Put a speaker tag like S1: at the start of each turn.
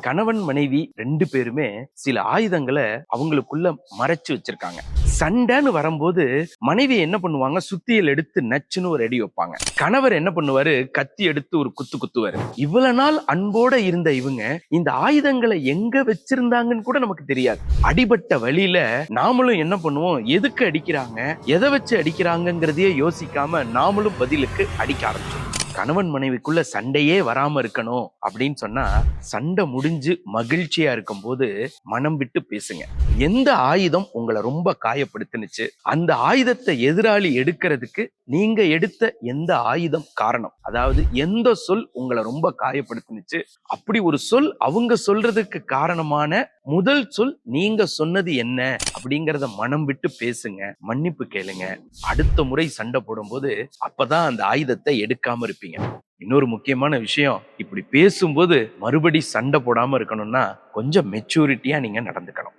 S1: கணவன் மனைவி ரெண்டு பேருமே சில ஆயுதங்களை அவங்களுக்குள்ள மறைச்சு வச்சிருக்காங்க. சண்டைன்னு வரும்போது மனைவி என்ன பண்ணுவாங்க, சுத்தியல் எடுத்து நச்சுன்னு ஒரு அடி வைப்பாங்க. கணவர் என்ன பண்ணுவாரு, கத்தி எடுத்து ஒரு குத்து குத்துவாரு. இவ்வளவு நாள் அன்போட இருந்த இவங்க இந்த ஆயுதங்களை எங்க வச்சிருந்தாங்கன்னு கூட நமக்கு தெரியாது. அடிபட்ட வழியில நாமளும் என்ன பண்ணுவோம், எதுக்கு அடிக்கிறாங்க, எதை வச்சு அடிக்கிறாங்கிறதையே யோசிக்காம நாமளும் பதிலுக்கு அடிக்க ஆரம்பிச்சோம். கணவன் மனைவிக்குள்ள சண்டையே வராம இருக்கணும் அப்படின்னு சொன்னா, சண்டை முடிஞ்சு மகிழ்ச்சியா இருக்கும் போது மனம் விட்டு பேசுங்க. எந்த ஆயுதம் உங்களை ரொம்ப காயப்படுத்துனுச்சு, அந்த ஆயுதத்தை எதிராளி எடுக்கிறதுக்கு நீங்க எடுத்த எந்த ஆயுதம் காரணம், அதாவது எந்த சொல் உங்களை ரொம்ப காயப்படுத்துனுச்சு, அப்படி ஒரு சொல் அவங்க சொல்றதுக்கு காரணமான முதல் சொல் நீங்க சொன்னது என்ன அப்படிங்கறத மனம் விட்டு பேசுங்க, மன்னிப்பு கேளுங்க. அடுத்த முறை சண்டை போடும்போது அப்பதான் அந்த ஆயுதத்தை எடுக்காம இருப்பீங்க. இன்னொரு முக்கியமான விஷயம், இப்படி பேசும்போது மறுபடி சண்டை போடாம இருக்கணும்னா கொஞ்சம் மெச்சூரிட்டியா நீங்க நடந்துக்கணும்.